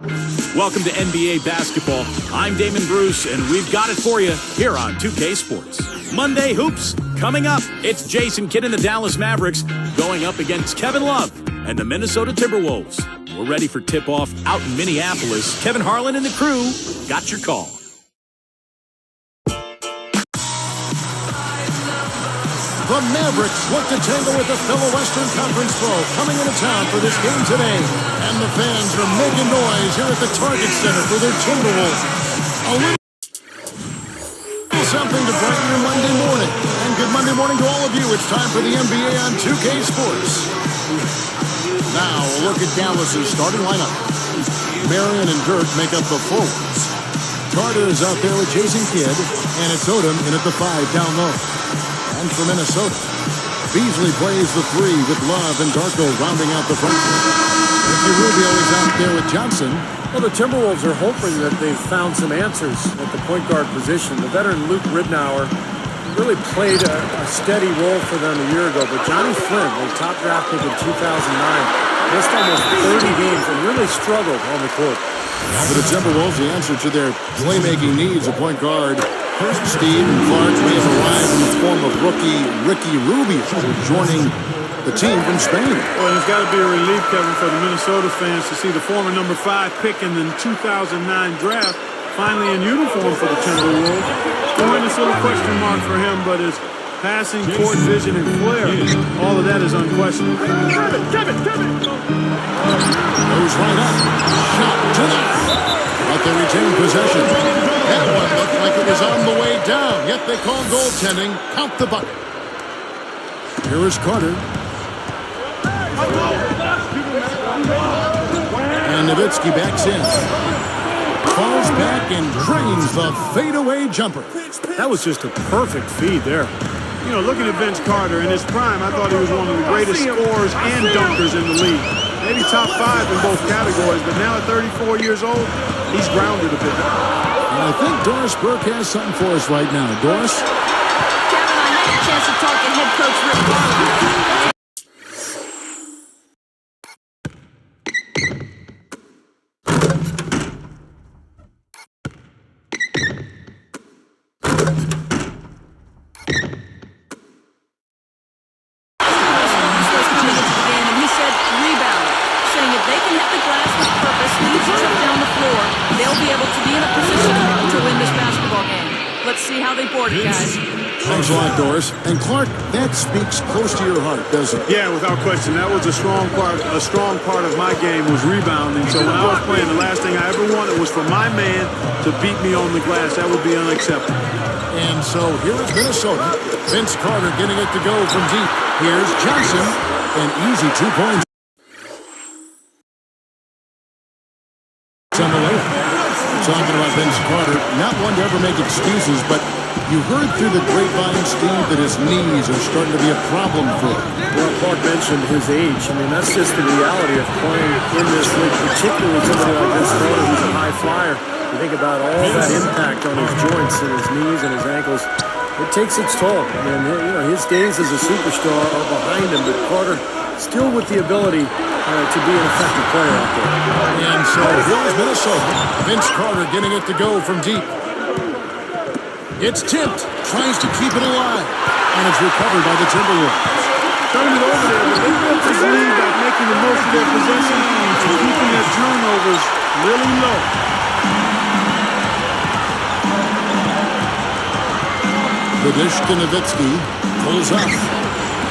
Welcome to NBA basketball. I'm Damon Bruce, and we've got it for you here on 2K Sports. Monday Hoops coming up. It's Jason Kidd and the Dallas Mavericks going up against Kevin Love and the Minnesota Timberwolves. We're ready for tip-off out in Minneapolis. Kevin Harlan and the crew got your call. The Mavericks look to tangle with the fellow Western Conference foe coming into town for this game today. And the fans are making noise here at the Target Center for their Timberwolves. A little something to brighten your Monday morning. And good Monday morning to all of you. It's time for the NBA on 2K Sports. Now, a look at Dallas's starting lineup. Marion and Dirk make up the forwards. Carter is out there with Jason Kidd, and it's Odom in at the 5 down low. And for Minnesota, Beasley plays the 3 with Love and Darko rounding out the front. Ricky Rubio is out there with Johnson. Well, the Timberwolves are hoping that they've found some answers at the point guard position. The veteran Luke Ridnour really played a steady role for them a year ago, but Johnny Flynn, the top draft pick in 2009, missed almost 30 games and really struggled on the court. For the Timberwolves, the answer to their playmaking needs, a point guard. First, Steve and Clark may have arrived in the form of rookie Ricky Rubio, joining the team from Spain. Well, it's got to be a relief, Kevin, for the Minnesota fans to see the former number 5 pick in the 2009 draft finally in uniform for the Timberwolves. Scoring is still a question mark for him, but his passing, court vision, and flair, all of that is unquestionable. Kevin! Goes right up. Shot to the... But they retain possession. That one looked like it was on the way down, yet they call goaltending. Count the bucket. Here is Carter. And Nowitzki backs in. Falls back and drains the fadeaway jumper. That was just a perfect feed there. You know, looking at Vince Carter in his prime, I thought he was one of the greatest scorers and dunkers in the league. Maybe top 5 in both categories, but now at 34 years old, he's grounded a bit. And I think Doris Burke has something for us right now. Doris? Kevin, I had a chance to talk to head coach Rick Barlow. Thanks a lot, Doris. And Clark, that speaks close to your heart, doesn't it? Yeah, without question. That was a strong part of my game was rebounding. So when I was playing, the last thing I ever wanted was for my man to beat me on the glass. That would be unacceptable. And so here is Minnesota. Vince Carter getting it to go from deep. Here's Johnson. An easy 2 points. Talking about Vince Carter, not one to ever make excuses, but you heard through the grapevine, Steve, that his knees are starting to be a problem for him. Well, Clark mentioned his age. I mean, that's just the reality of playing in this league, particularly somebody like Vince Carter who's a high flyer. You think about all that impact on his joints and his knees and his ankles. It takes its toll. I mean, you know, his days as a superstar are behind him, but Carter still with the ability to be an effective player out there. And so here's Minnesota. Vince Carter getting it to go from deep. It's tipped. Tries to keep it alive. And it's recovered by the Timberwolves. Turning it over there, but they built this league by making the most of their possession and keeping their turnovers really low. The dish to Nowitzki. Pulls up.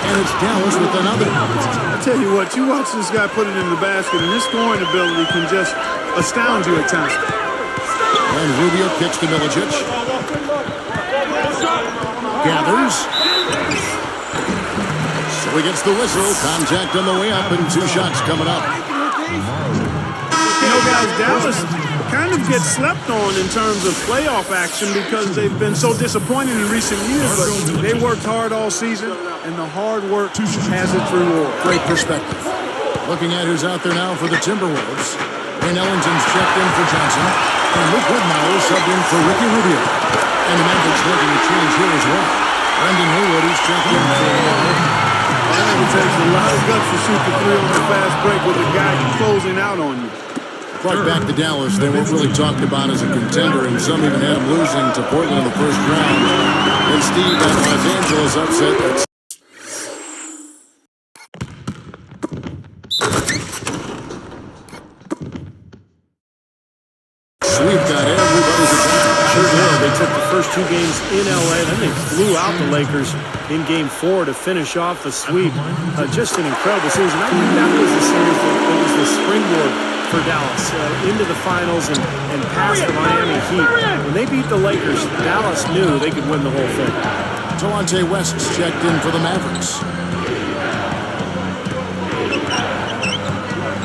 And it's Dallas with another. I tell you what, you watch this guy put it in the basket, and his scoring ability can just astound you at times. And Rubio kicks to Milicic. Gathers. So he gets the whistle. Contact on the way up, and 2 shots coming up. You know, guys, Dallas kind of gets slept on in terms of playoff action because they've been so disappointing in recent years, but they worked hard all season, and the hard work has its reward. Great perspective. Looking at who's out there now for the Timberwolves. Wayne Ellington's checked in for Johnson, and Luke Ridnour subbed in for Ricky Rubio. And the Mavericks looking to change here as well. Brendan Haywood is checked in for It takes a lot of guts to shoot the 3 on the fast break with a guy closing out on you. Brought back to Dallas, they weren't really talked about as a contender, and some even had them losing to Portland in the first round. And Steve, that Los Angeles upset. We've got everybody's attention. Sure did. They took the first 2 games in L.A., then they flew out the Lakers in Game 4 to finish off the sweep. Just an incredible series. And I think that was the series that was the springboard for Dallas into the finals and past the Miami Heat. When they beat the Lakers, Dallas knew they could win the whole thing. Delonte West's checked in for the Mavericks.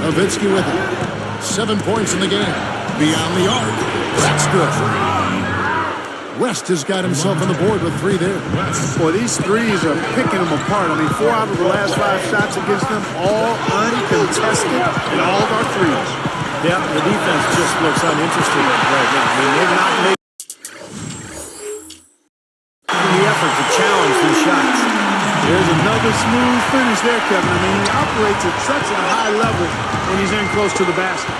Nowitzki with it. 7 points in the game. Beyond the arc. That's good. West has got himself on the board with 3 there. Boy, these threes are picking them apart. I mean, 4 out of the last 5 shots against them, all uncontested, and all of our threes. Yeah, the defense just looks uninterested right now. I mean, they're not making the effort to challenge these shots. There's another smooth finish there, Kevin. I mean, he operates at such a high level when he's in close to the basket.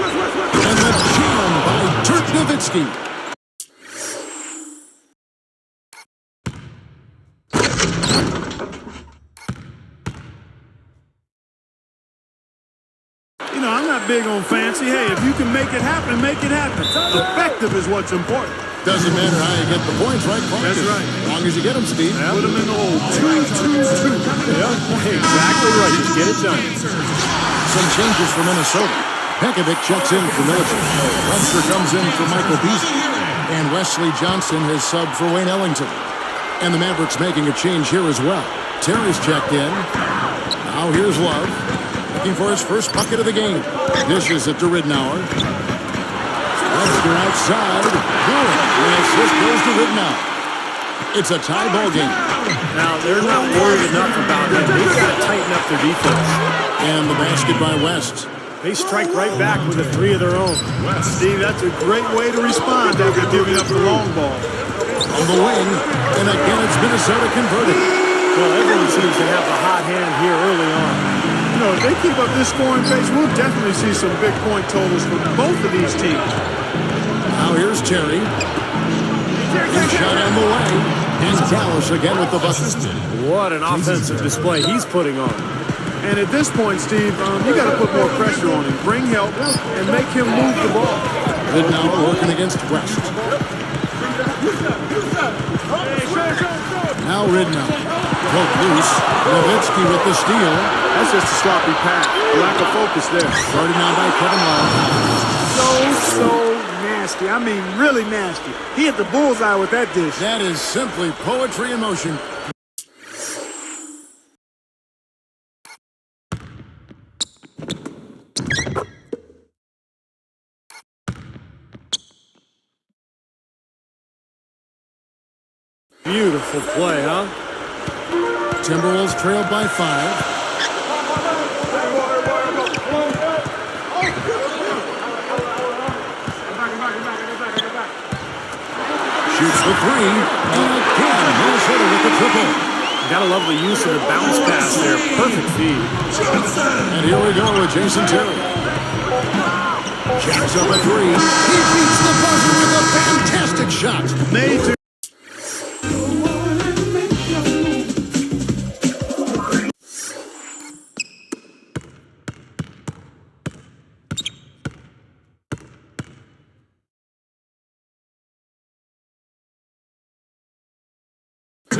And the jam by Dirk Nowitzki. You know, I'm not big on fancy. Hey, if you can make it happen, make it happen. Effective is what's important. Doesn't matter how you get the points, right? That's right. As long as you get them, Steve. Put them in the hole. 2-2-2. Yeah, exactly right. Just get it done. Some changes for Minnesota. Pekovic checks in for Military. Webster comes in for Michael Beasley. And Wesley Johnson has subbed for Wayne Ellington. And the Mavericks making a change here as well. Terry's checked in. Now here's Love. Looking for his first bucket of the game. Dishes it to Ridnour. Webster outside. Good. And assist goes to Ridnour. It's a tie ball game. Now, they're not worried enough about him. They've got to tighten up their defense. And the basket by West. They strike right back with a 3 of their own. Steve, that's a great way to respond after giving up the long ball. On the wing. And again, it's Minnesota converted. Well, everyone seems to have a hot hand here early on. You know, if they keep up this scoring pace, we'll definitely see some big point totals from both of these teams. Now here's Terry. And shot on the way. And Dallas again with the bucket. What an offensive display he's putting on. And at this point, Steve, you got to put more pressure on him. Bring help and make him move the ball. Ridnour working against West. Now Ridnour. Broke loose. Nowitzki with the steal. That's just a sloppy pass. Lack of focus there. Started now by Kevin Love. So nasty. I mean, really nasty. He hit the bullseye with that dish. That is simply poetry in motion. Beautiful play, huh? Timberwolves trailed by 5. Shoots the 3. And again, Minnesota with the triple. Gotta love the use of the bounce pass there. Perfect feed. And here we go with Jason Terry. Jacks up a 3. He beats the buzzer with a fantastic shot. Made to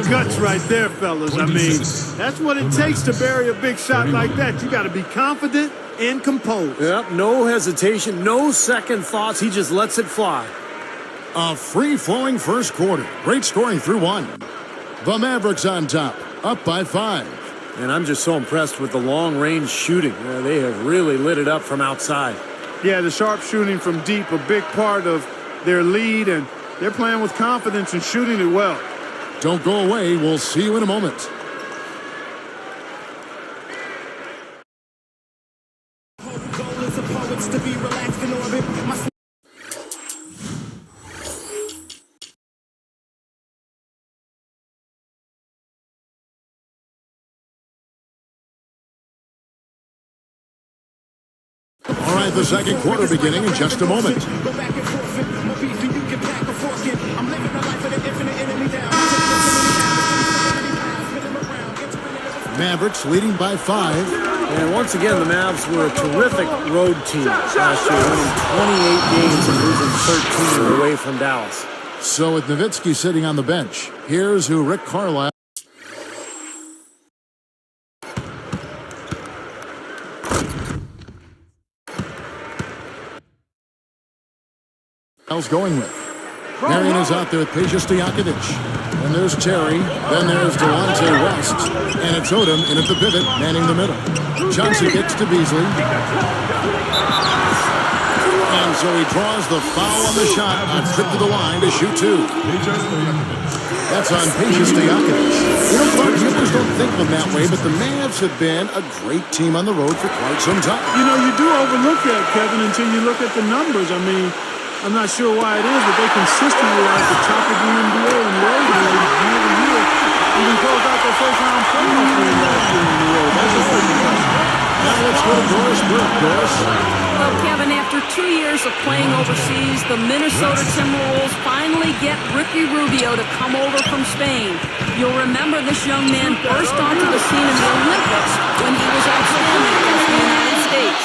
guts right there, fellas. I mean, that's what it takes to bury a big shot like that. You got to be confident and composed. Yep, no hesitation, no second thoughts. He just lets it fly. A free-flowing first quarter. Great scoring through 1. The Mavericks on top, up by 5. And I'm just so impressed with the long-range shooting. They have really lit it up from outside. Yeah, the sharp shooting from deep, a big part of their lead, and they're playing with confidence and shooting it well. Don't go away. We'll see you in a moment. All right, the second quarter beginning in just a moment. Mavericks leading by 5. And once again, the Mavs were a terrific road team last year, winning 28 games and losing 13 away from Dallas. So with Nowitzki sitting on the bench, here's who Rick Carlisle is going with. Marion is out there with Peja Stojakovic. And there's Terry. Then there's Delonte West. And it's Odom in at the pivot, manning the middle. Johnson kicks to Beasley. And so he draws the foul on the shot on trip to the line to shoot 2. That's on Peja Stojakovic. You know, Clark, viewers don't think of them that way, but the Mavs have been a great team on the road for quite some time. You know, you do overlook that, Kevin, until you look at the numbers. I mean, I'm not sure why it is, but they consistently are at the top of the NBA in road year to year. Even closed out their first-round playoff win last year in the road. That's a very impressive. Now let's go to Doris Burke. Doris. Well, Kevin, after 2 years of playing overseas, the Minnesota Timberwolves finally get Ricky Rubio to come over from Spain. You'll remember this young man burst onto the scene in the Olympics when he was outstanding against the United States.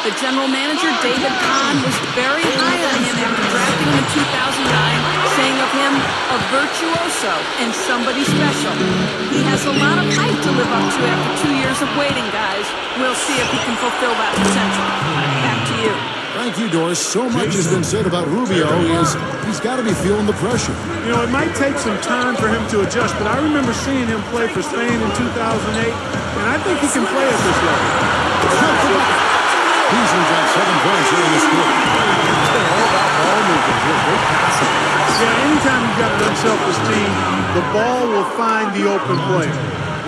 The general manager, David Kahn, was very high on him after drafting him in 2009, saying of him, a virtuoso and somebody special. He has a lot of height to live up to after 2 years of waiting, guys. We'll see if he can fulfill that potential. Back to you. Thank you, Doris. So much has been said about Rubio. He's got to be feeling the pressure. You know, it might take some time for him to adjust, but I remember seeing him play for Spain in 2008, and I think he can play at this level. Beasley's got 7 points here in this quarter. It's been all about ball movement here. Great passing. Yeah, anytime you've got good self-esteem, the ball will find the open player.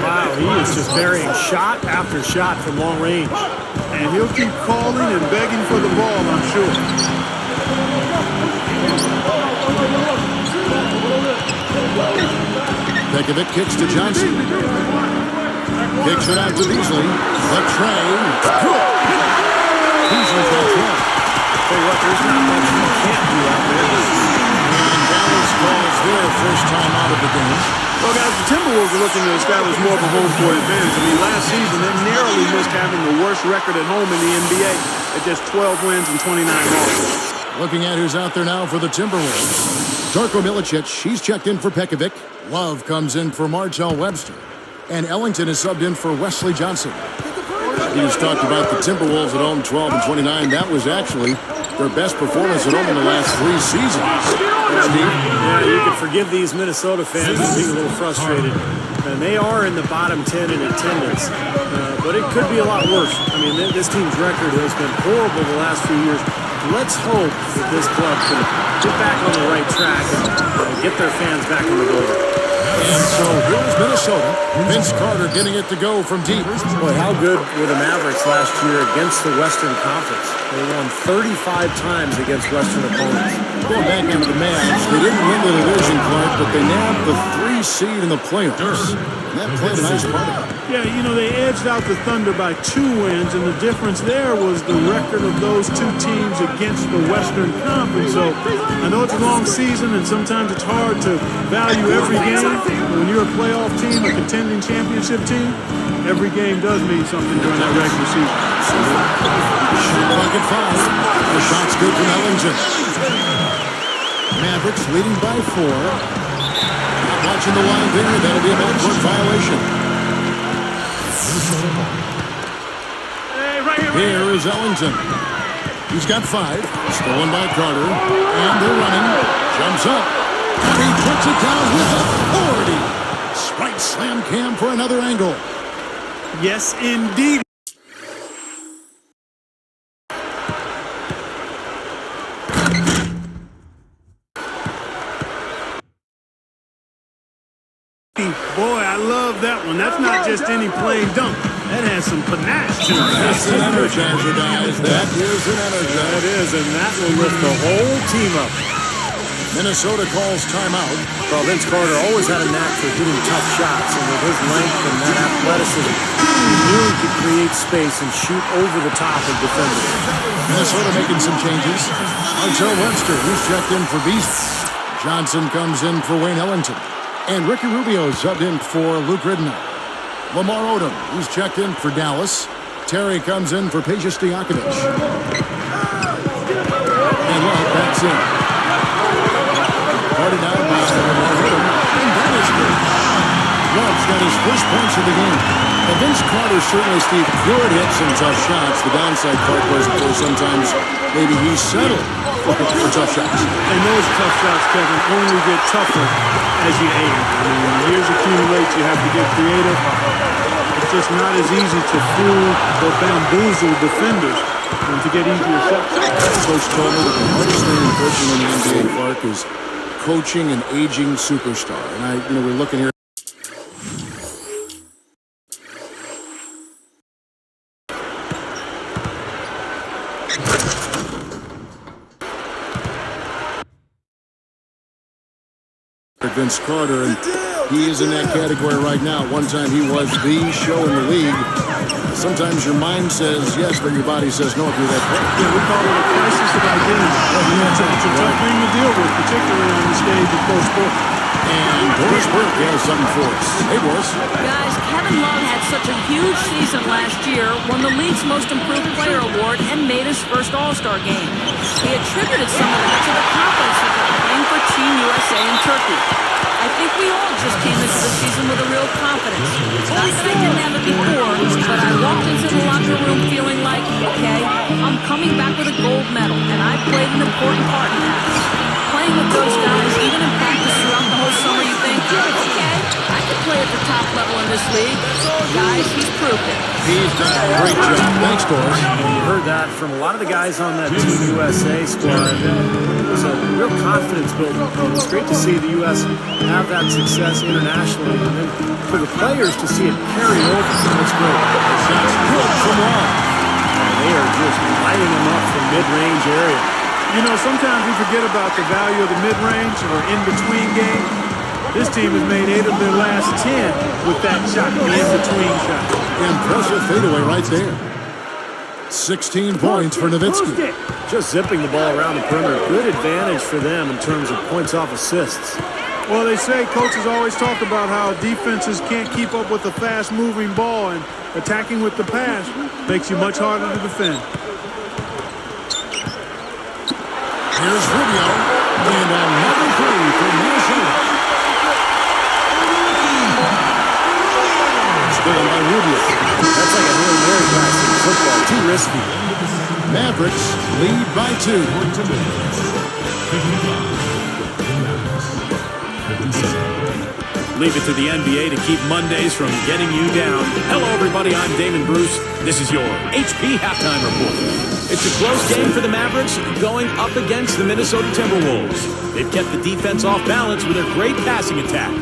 Wow, he is just burying shot after shot from long range. And he'll keep calling and begging for the ball, I'm sure. Pekovic kicks to Johnson. Kicks it out to Beasley. The tray. Beasley's got 12. Tell you what, there's not much you can't do out there. And Dallas calls their first time out of the game. Well, guys, the Timberwolves are looking to establish more of a home court advantage. I mean, last season, they narrowly missed having the worst record at home in the NBA at just 12 wins and 29 losses. Looking at who's out there now for the Timberwolves. Darko Milicic, he's checked in for Pekovic. Love comes in for Martell Webster. And Ellington is subbed in for Wesley Johnson. We just talked about the Timberwolves at home, 12 and 29. That was actually their best performance at home in the last 3 seasons. Yeah, you can forgive these Minnesota fans for being a little frustrated. And they are in the bottom 10 in attendance. But it could be a lot worse. I mean, this team's record has been horrible the last few years. Let's hope that this club can get back on the right track and get their fans back in the building. And so here's Minnesota. Vince Carter getting it to go from deep. Boy, how good were the Mavericks last year against the Western Conference? They won 35 times against Western opponents. Going back into the Mavs, they didn't win the division, Clark, but they nabbed the 3 seed in the playoffs. And that played a nice part of it. Yeah, you know, they edged out the Thunder by 2 wins, and the difference there was the record of those 2 teams against the Western Conference. So I know it's a long season, and sometimes it's hard to value every game. When you're a playoff team, a contending championship team, every game does mean something during that regular season. Shot clock at 5. The shot's good from Ellington. Mavericks leading by 4. Not watching the line there. That'll be a backcourt violation. Here is Ellington. He's got 5. Stolen by Carter. And they're running. Jumps up. And he puts it down with authority. Spike slam Cam for another angle. Yes, indeed. Boy, I love that one. That's not just any plain dunk. That has some panache to it. That's an energizer, guys. That is an energizer. That is, and that will lift the whole team up. Minnesota calls timeout. Well, Vince Carter always had a knack for hitting tough shots, and with his length and that athleticism, he knew he could create space and shoot over the top of defenders. Minnesota making some changes. Martel Webster, who's checked in for Beasley. Johnson comes in for Wayne Ellington. And Ricky Rubio subbed in for Luke Ridnour. Lamar Odom, who's checked in for Dallas. Terry comes in for Peja Stojakovic. And Love backs in. Party down by Lamar Odom. And that is good. Love's got his first points of the game. And Vince Carter certainly, Steve, could hit some tough shots. The downside part was, of course, sometimes maybe he settled for tough shots. And those tough shots, Kevin, only get tougher as you age. I mean, when years accumulate, you have to get creative. It's just not as easy to fool or bamboozle defenders than to get easier shots. Coach told me that the hardest thing in coaching in the NBA, Clark, is coaching an aging superstar. And we're looking here. Vince Carter, and he is in that category right now. One time he was the show in the league. Sometimes your mind says yes, but your body says no if you're that player. Yeah, we call it a crisis of identity. It's a tough thing to deal with, particularly on the stage of pro sport. And Boris Burke has something for us. Hey, Boris. Guys, Kevin Love had such a huge season last year, won the league's Most Improved Player Award, and made his first All-Star game. He attributed some of that to the confidence he got playing for Team USA in Turkey. I think we all just came into the season with a real confidence. Not that I didn't have it before, but I walked into the locker room feeling like, okay, I'm coming back with a gold medal, and I played an important part in that. Playing with those guys, even in practice throughout the whole summer, you think, okay, I can play at the top level in this league. Guys, he's proved it. He's done a great job. Thanks, Doris. You heard that from a lot of the guys on that Team USA squad. It was a real confidence building. It's great to see the U.S. have that success internationally, and then for the players to see it carry over. That's great. Shots good from Love. They are just lighting them up from mid-range area. You know, sometimes we forget about the value of the mid-range or in-between game. This team has made 8 of their last 10 with that shot, the in-between shot. Impressive fadeaway right there. 16 points for Nowitzki. Just zipping the ball around the perimeter. Good advantage for them in terms of points off assists. Well, they say coaches always talk about how defenses can't keep up with a fast-moving ball, and attacking with the pass makes you much harder to defend. Here's Rubio, and another three for Minnesota. Stolen by Rubio. That's like a Hail Mary pass in football. Too risky. Mavericks lead by 2. Leave it to the NBA to keep Mondays from getting you down. Hello, everybody. I'm Damon Bruce. This is your HP Halftime Report. It's a close game for the Mavericks going up against the Minnesota Timberwolves. They've kept the defense off balance with a great passing attack.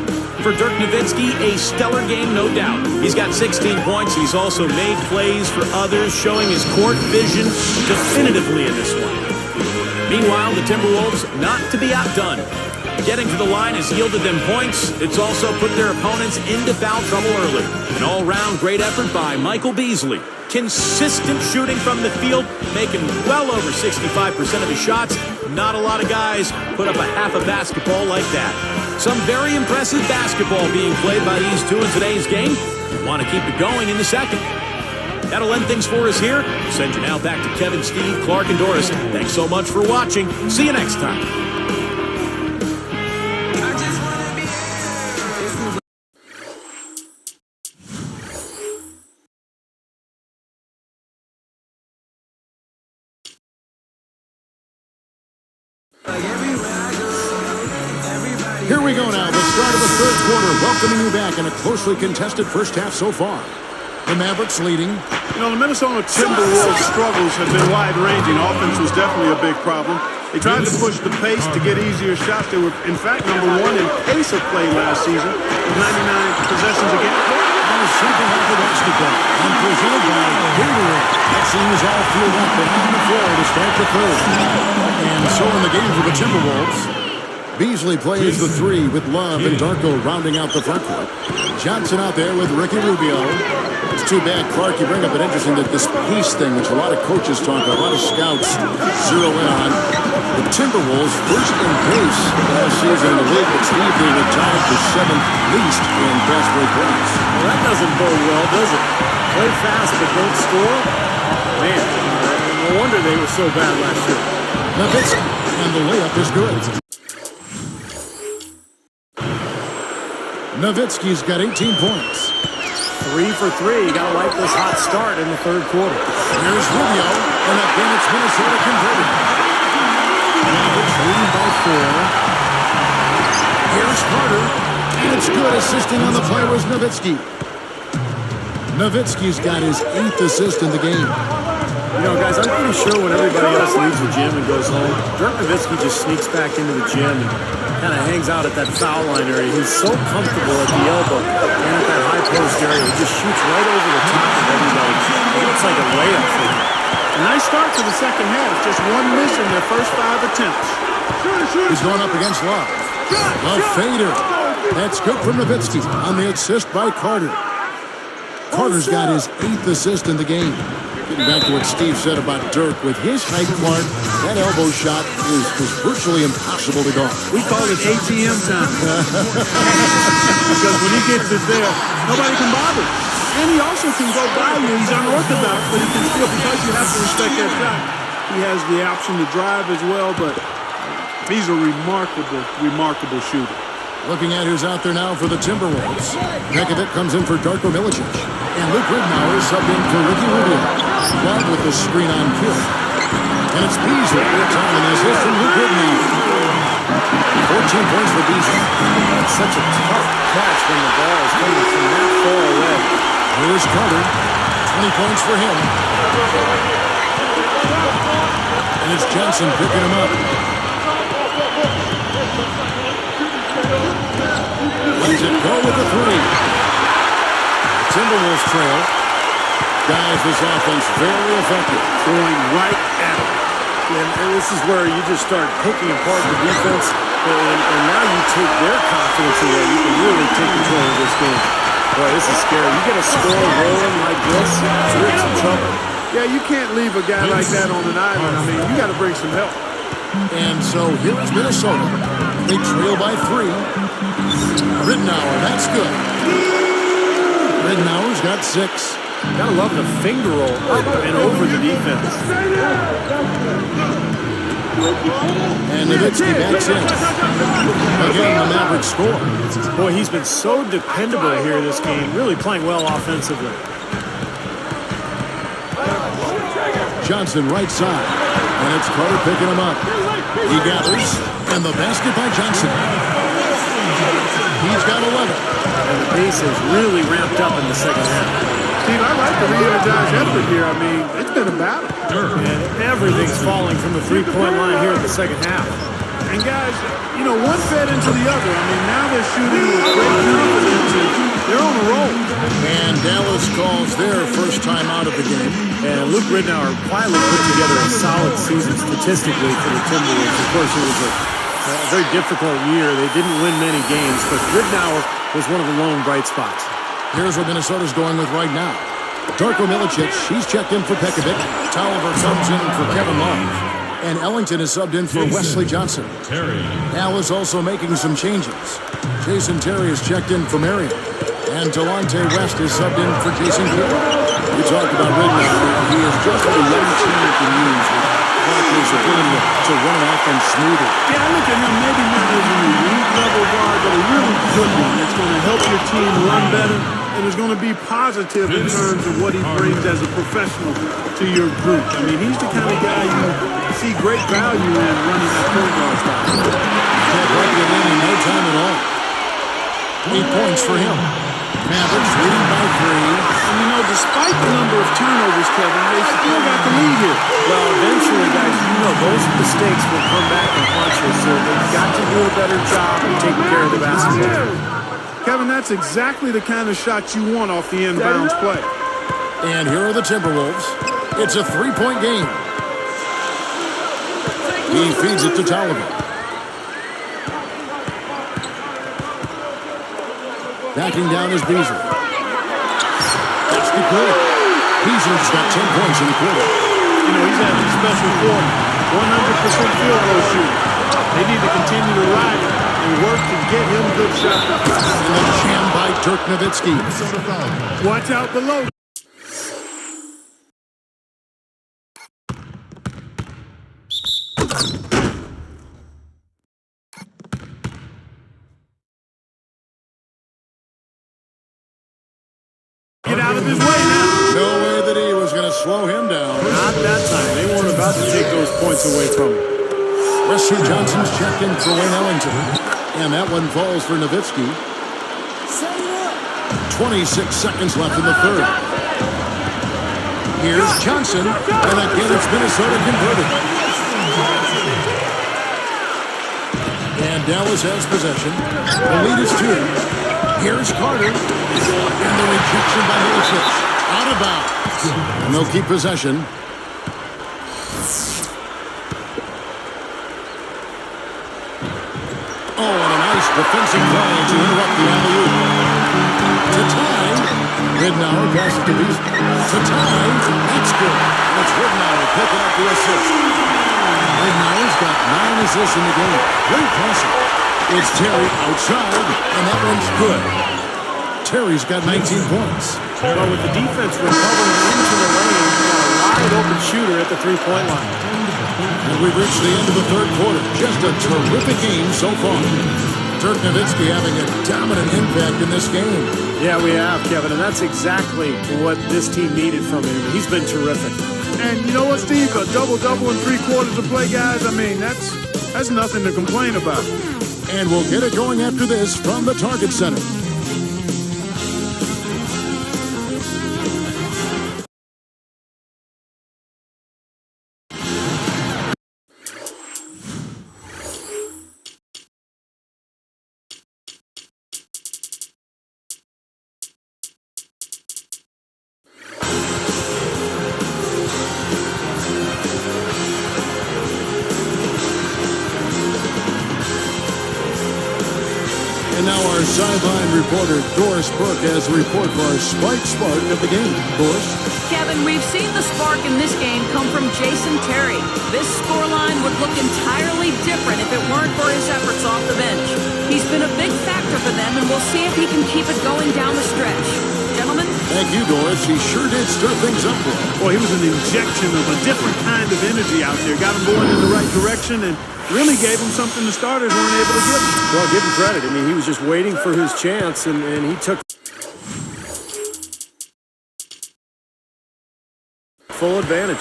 For Dirk Nowitzki, a stellar game, no doubt. He's got 16 points. He's also made plays for others, showing his court vision definitively in this one. Meanwhile, the Timberwolves not to be outdone. Getting to the line has yielded them points. It's also put their opponents into foul trouble early. An all-round great effort by Michael Beasley. Consistent shooting from the field, making well over 65% of his shots. Not a lot of guys put up a half a basketball like that. Some very impressive basketball being played by these two in today's game. Want to keep it going in the second. That'll end things for us here. Send you now back to Kevin, Steve, Clark, and Doris. Thanks so much for watching. See you next time. Here we go now, the start of the third quarter, welcoming you back in a closely contested first half so far. The Mavericks leading. You know, the Minnesota Timberwolves' struggles have been wide-ranging. Offense was definitely a big problem. They tried to push the pace to get easier shots. They were, in fact, number 1 in pace of play last season, with 99 possessions a game. On the second half of basketball, and presented by Gatorade. That team is all fueled up and on the floor to start the third. And so in the game for the Timberwolves, Beasley plays the 3 with Love and Darko rounding out the front court. Johnson out there with Ricky Rubio. It's too bad, Clark. You bring up an interesting that this pace thing, which a lot of coaches talk about, a lot of scouts zero in on. The Timberwolves first in pace last season in the league, but Steve, they were tied for 7th least in fast break points. Well, that doesn't bode well, does it? Play fast but don't score? Man, no wonder they were so bad last year. Nowitzki, and the layup is good. Nowitzki's got 18 points. 3 for 3. You got to like this hot start in the third quarter. Here's Rubio, and again it's Minnesota converted. Mavericks leading by 4. Here's Carter, and it's good. Assisting on the play was Nowitzki. Nowitzki's got his 8th assist in the game. You know, guys, I'm pretty sure when everybody else leaves the gym and goes home, Dirk Nowitzki just sneaks back into the gym and kind of hangs out at that foul line area. He's so comfortable at the elbow and at that high post area. He just shoots right over the top of everybody. It looks like a layup for him. A nice start to the second half. Just one miss in their first 5 attempts. He's going up against Love. A fader. That's good for Nowitzki on the assist by Carter. Carter's got his 8th assist in the game. Getting back to what Steve said about Dirk, with his height, Clark, that elbow shot is virtually impossible to guard. We call it ATM time. Because when he gets it there, nobody can bother him. And he also can go by you. He's unorthodox, but he can still, because you have to respect that shot. He has the option to drive as well, but he's a remarkable shooter. Looking at who's out there now for the Timberwolves. Pekovic comes in for Darko Milicic. And Luke Ridnour is subbed in for Ricky Rubio. Love with the screen on kill. And it's Beasley. Good time in the assist from Luke Ridnour. 14 points for Beasley. It's such a tough catch when the ball is coming from that far away. Here's Carter. 20 points for him. And it's Johnson picking him up. Lets it go with the 3. Timberwolves trail. Guys, this offense very effective. Going right at him. And this is where you just start picking apart the defense, and now you take their confidence away. You can really take control of this game. Boy, this is scary. You get a score rolling like this, you're in some trouble. Yeah, you can't leave a guy like that on an island. I mean, you got to bring some help. And so here is Minnesota. They trail by 3. Ridnour, that's good. Ridnour's got 6. Gotta love the finger roll up and over the defense. And Nowitzki backs in. Again, the Mavericks score. Boy, he's been so dependable here this game, really playing well offensively. Johnson right side. And it's Carter picking him up. He gathers. And the basket by Johnson. He's got 11. And the pace has really ramped up in the second half. Steve, I like the re-energized effort here. I mean, it's been a battle. And everything's falling from the three-point line here in the second half. And guys, you know, one fed into the other. I mean, now they're shooting with great confidence, and they're on a roll. And Dallas calls their first time out of the game. And Luke Ridnour quietly put together a solid season statistically for the Timberwolves. Of course, it was a very difficult year. They didn't win many games, but Ridnour was one of the lone bright spots. Here's what Minnesota's going with right now. Darko Milicic, he's checked in for Pekovic. Tolliver comes in for Kevin Love. And Ellington is subbed in for Wesley Johnson. Al is also making some changes. Jason Terry is checked in for Marion. And Delonte West is subbed in for Jason Kidd. We talked about Ridnour. He is just a young team that can use with Clark's ability to run an offense smoother. Yeah, I look at him maybe not as an elite level guard, but a really good one that's going to help your team run better and is going to be positive in terms of what he brings as a professional to your group. I mean, he's the kind of guy you see great value in running that point guard spot. Can't break it in no time at all. 8 points for him. Mavericks leading by 3. And you know, despite the number of turnovers, Kevin, they still got the lead here. Well, eventually, guys, you know those mistakes will come back and haunt you, so they've got to do a better job of taking care of the basketball. Kevin, that's exactly the kind of shot you want off the inbounds play. And here are the Timberwolves. It's a 3-point game. He feeds it to Tolliver. Backing down is Beasley. That's the good. Beasley's got 10 points in the quarter. You know, he's having a special quarter. 100% field goal shooting. They need to continue to ride it and work to get him good shots. And then jammed by Dirk Nowitzki. Watch out below. Get out of his way now. No way that he was going to slow him down. Not that time. They weren't about to take those points away from him. Wesley Johnson's checked in for Wayne Ellington. And that one falls for Nowitzki. 26 seconds left in the third. Here's Johnson. And again, it's Minnesota converted. And Dallas has possession. The lead is 2. Here's Carter. And the rejection by Middleton. Out of bounds. And they'll keep possession. Oh, and a nice defensive play to interrupt the alley-oop. To tie. Ridnour passes to Beasley. To tie. That's good. And it's Ridnour picking up the assist. Ridnour's got 9 assists in the game. Great passing. It's Terry outside, and that one's good. Terry's got 19 points. Well, with the defense recovering into the lane, you got a wide open shooter at the three-point line. And we've reached the end of the third quarter. Just a terrific game so far. Dirk Nowitzki having a dominant impact in this game. Yeah, we have, Kevin, and that's exactly what this team needed from him. He's been terrific. And you know what, Steve? A double-double in 3 quarters of play, guys. I mean, that's nothing to complain about. And we'll get it going after this from the Target Center. Sideline reporter Doris Burke has a report for our spark of the game. Doris? Kevin, we've seen the spark in this game come from Jason Terry. This scoreline would look entirely different if it weren't for his efforts off the bench. He's been a big factor for them, and we'll see if he can keep it going down the stretch. Gentlemen? Thank you, Doris. He sure did stir things up for him. Boy, he was an injection of a different kind of energy out there. Got him going in the right direction and really gave him something the starters weren't able to give him. Well, give him credit. I mean, he was just waiting for his chance, and he took full advantage.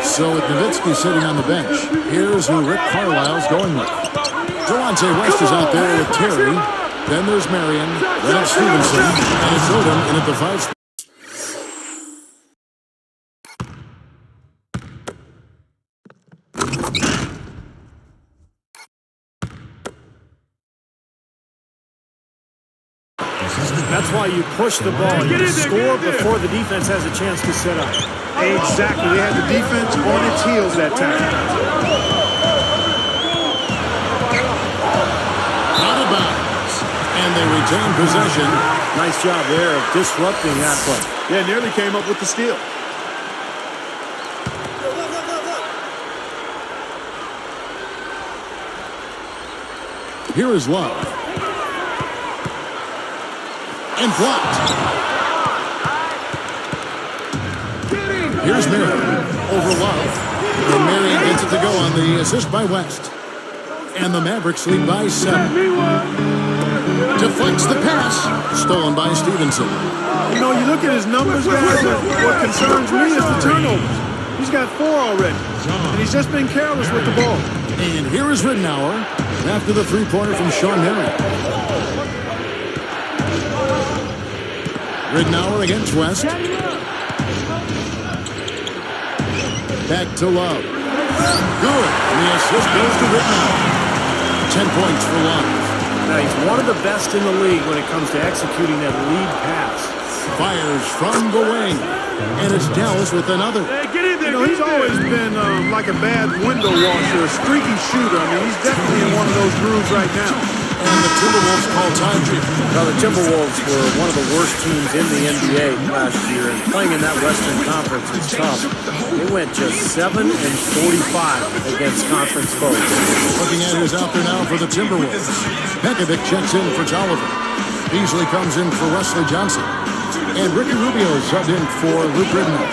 So with Nowitzki sitting on the bench, here's who Rick Carlisle's going with. Delonte West is out there with Terry. Then there's Marion. Then it's Stevenson. And it's Odom in at the 5 spot. That's why you push the ball. You score before the defense has a chance to set up. Exactly. They had the defense on its heels that time. Out of bounds. And they retain possession. Nice job there of disrupting that play. Yeah, nearly came up with the steal. Here is Love. And blocked. Here's Marion over Love. And Marion gets it to go on the assist by West. And the Mavericks lead by 7. Deflects the pass. Stolen by Stevenson. You know, you look at his numbers, guys, what concerns me is the turnovers. He's got 4 already. And he's just been careless with the ball. And here is Ridnour after the three-pointer from Sean Marion. Ridnour against West. Back to Love. Good. And the assist goes to Ridnour. 10 points for Love. Now, he's one of the best in the league when it comes to executing that lead pass. Fires from the wing. And it's Dallas with another. Hey, get in there. You know, he's always been like a bad window washer, a streaky shooter. I mean, he's definitely in one of those grooves right now. and the Timberwolves call time. Well, the Timberwolves were one of the worst teams in the NBA last year, and playing in that Western Conference is tough. They went just 7-45 against conference foes. Looking at who's out there now for the Timberwolves. Pekovic checks in for Tolliver. Beasley comes in for Wesley Johnson. And Ricky Rubio is subbed in for Luke Ridnour.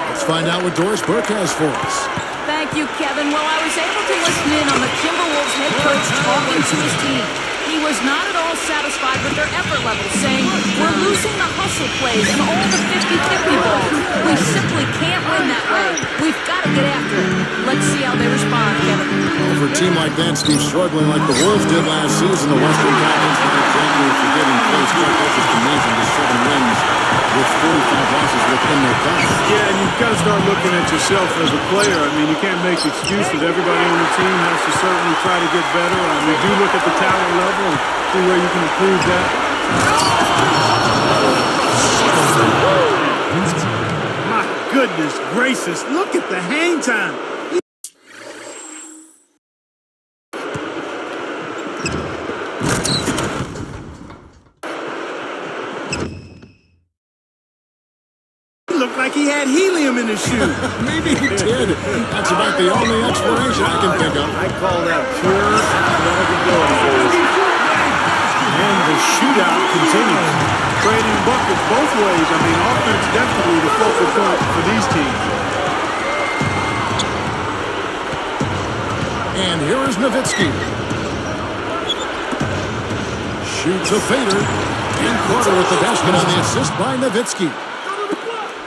Let's find out what Doris Burke has for us. Thank you, Kevin. Well, I was able to listen in on the Timberwolves head coach talking to his team. He was not at all satisfied with their effort level, saying, we're losing the hustle plays and all the 50-50 balls. We simply can't win that way. We've got to get after it. Let's see how they respond, Kevin. Well, for a team like that, Steve, struggling like the Wolves did last season, the Western Conference, not exactly a forgiving place. That's just amazing, the 7 wins with 45 losses within their class. Yeah, and you've got to start looking at yourself as a player. I mean, you can't make excuses. Everybody on the team has to certainly try to get better. I mean, do look at the talent level and see where you can improve that. My goodness gracious, look at the hang time. Looked like he had helium in his shoe. Maybe he did. That's about the only explanation I can think of. I call that pure athletic ability. And the shootout continues. Trading buckets both ways. I mean, offense definitely the focal point for these teams. And here is Nowitzki. Shoots a fader. And Carter with the basket on the assist by Nowitzki.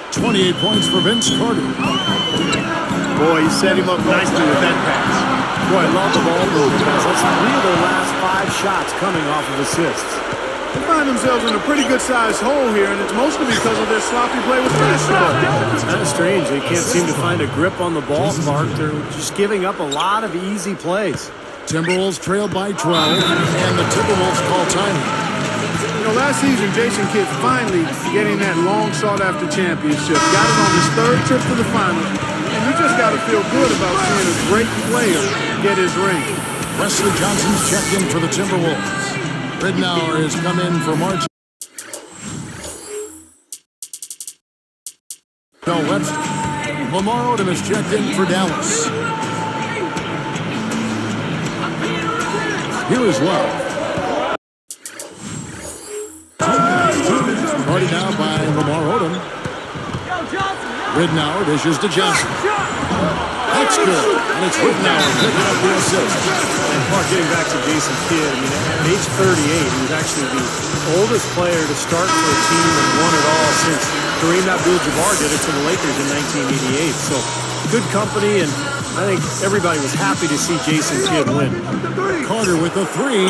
28 points for Vince Carter. Boy, he set him up nicely with that pass. Boy, I love the ball movement. That's 3 of their last 5 shots coming off of assists. They find themselves in a pretty good-sized hole here, and it's mostly because of their sloppy play with basketball. It's kind of strange. They can't seem to find a grip on the ball, Clark. They're just giving up a lot of easy plays. Timberwolves trailed by 12, and the Timberwolves call time. You know, last season, Jason Kidd finally getting that long-sought-after championship. Got it on his 3rd trip to the finals, and you just got to feel good about seeing a great player get his ring. Wesley Johnson's checked in for the Timberwolves. Ridnour has come in for March. Webster. Lamar Odom is checked in for Dallas. Here is Love. Party now by Lamar Odom. Ridnour dishes to Johnson. That's good. And it's Ridnour picking up the assist. And Clark, getting back to Jason Kidd, I mean, at age 38, he was actually the oldest player to start for a team and won it all since Kareem Abdul-Jabbar did it to the Lakers in 1988. So, good company, and I think everybody was happy to see Jason Kidd win. Carter with the 3.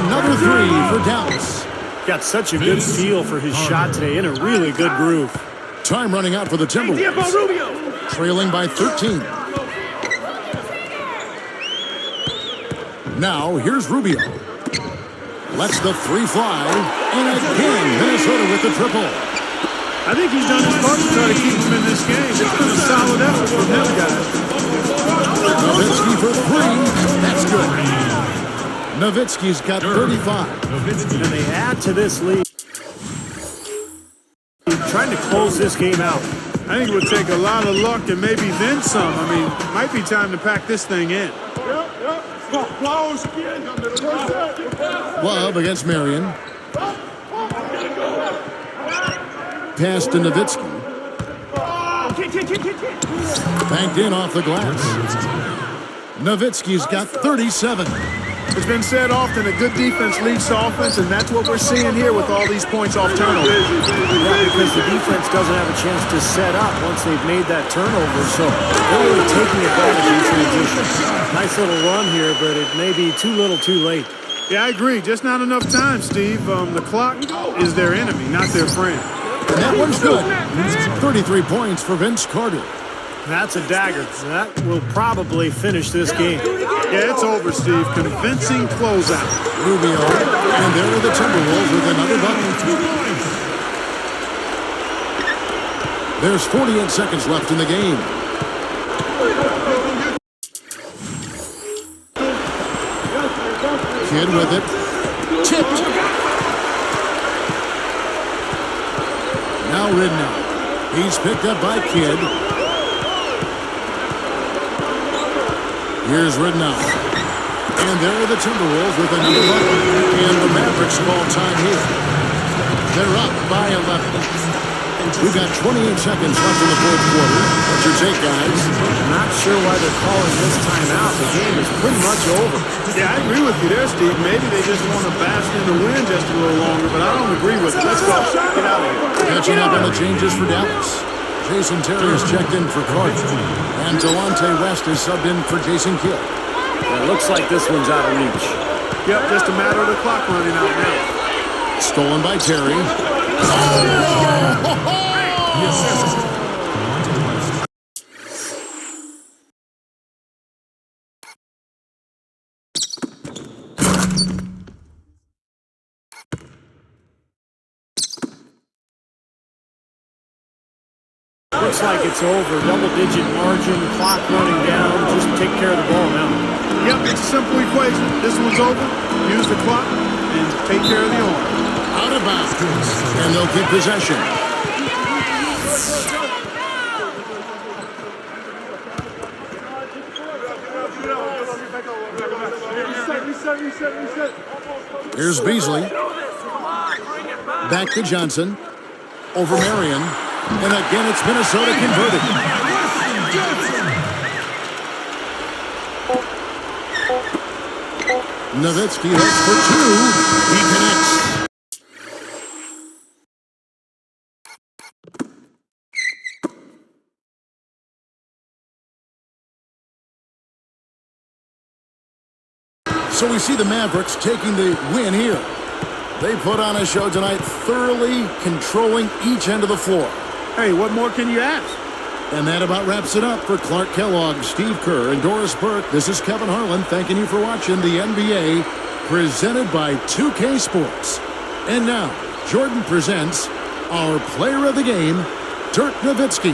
Another 3 for Dallas. Got such a good feel for his shot today, in a really good groove. Time running out for the Timberwolves. Trailing by 13. Now, here's Rubio. Lets the 3 fly. And again, Minnesota with the triple. I think he's done his part to try to keep him in this game. It's been a solid effort from them guys. Nowitzki for 3. That's good. Nowitzki's got 35. And they add to this lead. Trying to close this game out. I think it would take a lot of luck and maybe then some. I mean, might be time to pack this thing in. Love against Marion. Pass to Nowitzki. Banked in off the glass. Nowitzki's got 37. It's been said often a good defense leads to offense, and that's what we're seeing here with all these points off turnovers. Yeah, because the defense doesn't have a chance to set up once they've made that turnover, so they're really taking advantage in transition. Nice little run here, but it may be too little too late. Yeah, I agree. Just not enough time, Steve. The clock is their enemy, not their friend. And that one's good. 33 points for Vince Carter. That's a dagger. That will probably finish this game. Yeah, it's over, Steve. Convincing closeout. Rubio, and there are the Timberwolves with another bucket. There's 48 seconds left in the game. Kidd with it. Now Ridnow. He's picked up by Kidd. Here's Ridnow. And there are the Timberwolves with another bucket. And the Mavericks call time here. They're up by 11. We've got 28 seconds left in the fourth quarter. What's your take, guys? Not sure why they're calling this timeout. The game is pretty much over. Yeah, I agree with you there, Steve. Maybe they just want to bask in the wind just a little longer, but I don't agree with it. Let's go. Get out of here. Catching up on the changes for Dallas. Jason Terry is checked in for Carter. And Delonte West is subbed in for Jason Kidd. It looks like this one's out of reach. Yep, just a matter of the clock running out now. Stolen by Terry. Looks like it's over. Double-digit margin, clock running down. Just take care of the ball now. Yep, it's a simple equation. This one's over. Use the clock and take care of the arm. Out of bounds. And they'll keep possession. Here's Beasley. Back to Johnson. Over Marion. And again, it's Minnesota converted. Nowitzki hits for two. He connects. So we see the Mavericks taking the win here. They put on a show tonight, thoroughly controlling each end of the floor. Hey, what more can you ask? And that about wraps it up for Clark Kellogg, Steve Kerr, and Doris Burke. This is Kevin Harlan thanking you for watching the NBA presented by 2K Sports. And now, Jordan presents our player of the game, Dirk Nowitzki.